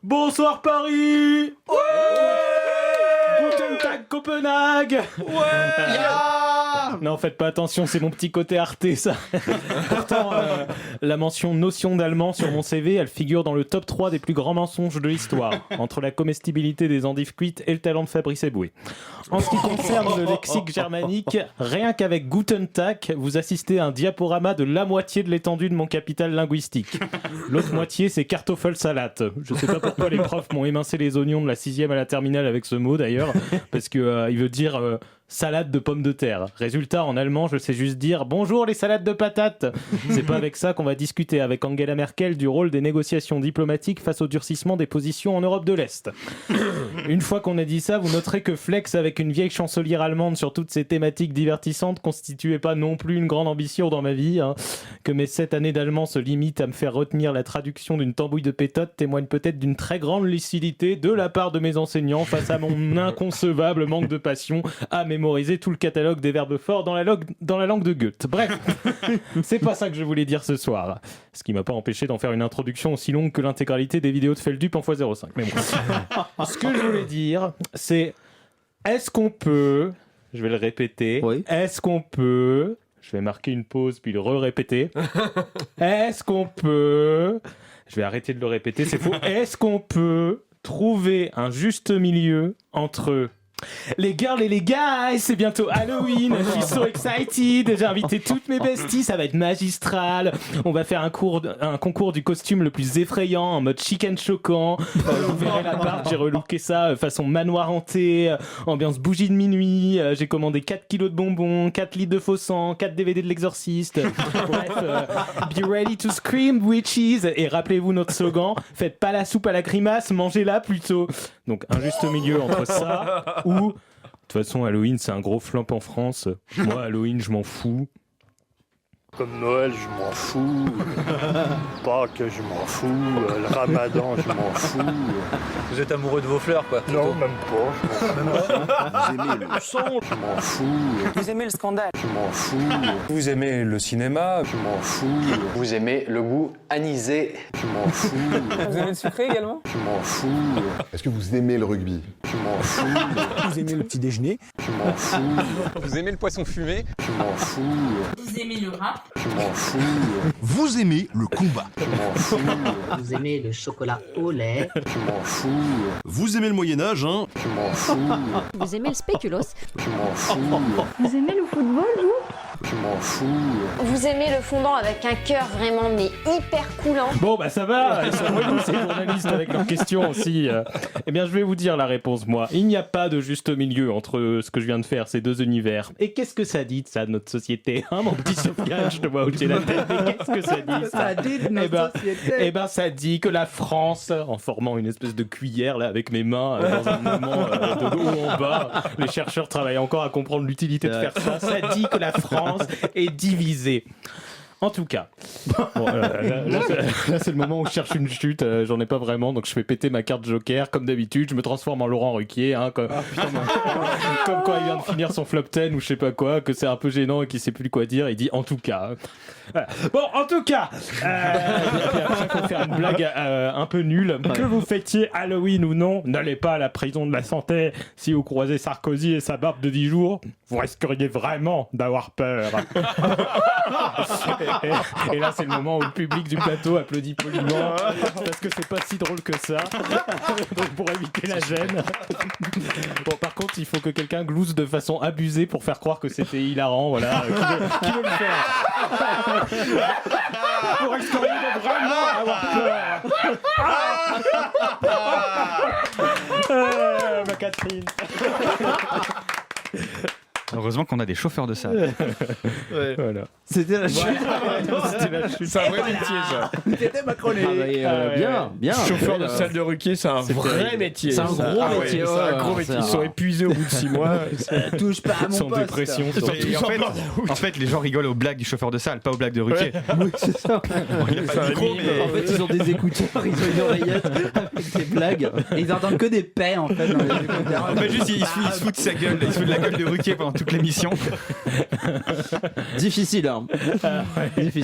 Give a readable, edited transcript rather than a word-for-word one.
Bonsoir Paris. Guten Tag Copenhague. Non, faites pas attention, c'est mon petit côté Arte, ça. Pourtant, la mention notion d'allemand sur mon CV, elle figure dans le top 3 des plus grands mensonges de l'histoire, entre la comestibilité des endives cuites et le talent de Fabrice Eboué. En ce qui concerne le lexique germanique, rien qu'avec Guten Tag, vous assistez à un diaporama de la moitié de l'étendue de mon capital linguistique. L'autre moitié, c'est Kartoffelsalat. Je sais pas pourquoi les profs m'ont émincé les oignons de la 6e à la terminale avec ce mot, d'ailleurs, parce que il veut dire... salade de pommes de terre. Résultat, en allemand, je sais juste dire « Bonjour les salades de patates !» C'est pas avec ça qu'on va discuter avec Angela Merkel du rôle des négociations diplomatiques face au durcissement des positions en Europe de l'Est. Une fois qu'on a dit ça, vous noterez que flex avec une vieille chancelière allemande sur toutes ces thématiques divertissantes constituait pas non plus une grande ambition dans ma vie. Que mes 7 années d'allemand se limitent à me faire retenir la traduction d'une tambouille de pétote témoigne peut-être d'une très grande lucidité de la part de mes enseignants face à mon inconcevable manque de passion à mémoriser tout le catalogue des verbes forts dans la langue de Goethe. Bref, c'est pas ça que je voulais dire ce soir. Ce qui m'a pas empêché d'en faire une introduction aussi longue que l'intégralité des vidéos de Feldup en x05. Mais bon. Ce que je voulais dire, c'est est-ce qu'on peut, je vais le répéter, est-ce qu'on peut, je vais marquer une pause puis le répéter. Est-ce qu'on peut, je vais arrêter de le répéter, c'est faux. Est-ce qu'on peut trouver un juste milieu entre les girls et les guys, c'est bientôt Halloween, je suis so excited, j'ai invité toutes mes besties, ça va être magistral, on va faire un concours du costume le plus effrayant, en mode chicken choquant, vous verrez l'appart, j'ai relooké ça façon manoir hanté, ambiance bougie de minuit, j'ai commandé 4 kilos de bonbons, 4 litres de faux sang, 4 DVD de l'exorciste, bref, be ready to scream witches, et rappelez-vous notre slogan, faites pas la soupe à la grimace, mangez-la plutôt. Donc un juste milieu entre ça ou de toute façon Halloween c'est un gros flop en France. Moi Halloween je m'en fous. Comme Noël, je m'en fous. Pâques, je m'en fous. Le Ramadan, je m'en fous. Vous êtes amoureux de vos fleurs, quoi? Non, même pas. Vous aimez le son, je m'en fous. Vous aimez le scandale? Je m'en fous. Vous aimez le cinéma? Je m'en fous. Vous aimez le goût anisé? Je m'en fous. Vous aimez le sucré également? Je m'en fous. Est-ce que vous aimez le rugby? Je m'en fous. Vous aimez le petit déjeuner? Je m'en fous. Vous aimez le poisson fumé? Je m'en fous. Vous aimez le rap? Je m'en fous. Vous aimez le combat? Je m'en fous. Vous aimez le chocolat au lait? Je m'en fous. Vous aimez le Moyen-Âge, hein? Je m'en fous. Vous aimez le spéculoos? Je m'en fous. Vous aimez le football, vous? Je m'en fous. Vous aimez le fondant avec un cœur vraiment mais hyper coulant? Bon bah ça va, ils sont relous ces journalistes avec leurs questions aussi. Eh bien je vais vous dire la réponse moi. Il n'y a pas de juste milieu entre ce que je viens de faire, ces deux univers. Et qu'est-ce que ça dit de ça de notre société, hein mon petit Sofiane, je te vois hocher la tête, mais qu'est-ce que ça dit ça dit de notre société. Eh ben ça dit que la France, en formant une espèce de cuillère là avec mes mains dans un moment de haut en bas, les chercheurs travaillent encore à comprendre l'utilité de faire ça. Ça dit que la France est divisée. En tout cas, bon, là, c'est le moment où je cherche une chute, j'en ai pas vraiment, donc je fais péter ma carte Joker, comme d'habitude, je me transforme en Laurent Ruquier, hein, comme quand il vient de finir son flop 10 ou je sais pas quoi, que c'est un peu gênant et qu'il sait plus quoi dire, il dit en tout cas. Voilà. Bon, en tout cas, puis après, faut faire une blague un peu nulle. Que vous fêtiez Halloween ou non, n'allez pas à la prison de la santé. Si vous croisez Sarkozy et sa barbe de 10 jours, vous risqueriez vraiment d'avoir peur. Et là, c'est le moment où le public du plateau applaudit poliment parce que c'est pas si drôle que ça. Donc, pour éviter la gêne. Bon, par contre, il faut que quelqu'un glousse de façon abusée pour faire croire que c'était hilarant. Voilà. Qui veut le faire? Vous risqueriez de vraiment avoir peur. Ma Catherine. Heureusement qu'on a des chauffeurs de salle. Ouais. Voilà. C'était la chute. C'était la chute. C'est un vrai métier, ça. C'était ma chronique. Bien. Chauffeur de salle de Ruquier, c'est un vrai métier. C'est un gros métier. C'est un gros métier. Ils sont épuisés au bout de 6 mois. Touche pas à mon Sans poste. dépression. Et en fait, les gens rigolent aux blagues du chauffeur de salle, pas aux blagues de Ruquier. Oui, c'est ça. Il a pas de micro, mais... En fait, ils ont des écouteurs, ils ont une oreillette avec des blagues. Et ils entendent que des paix, en fait, dans les écouteurs. En fait, juste, il se fout de sa gueule. Il se fout de la gueule de Ruquier pendant toute l'émission. Difficile, hein. Difficile.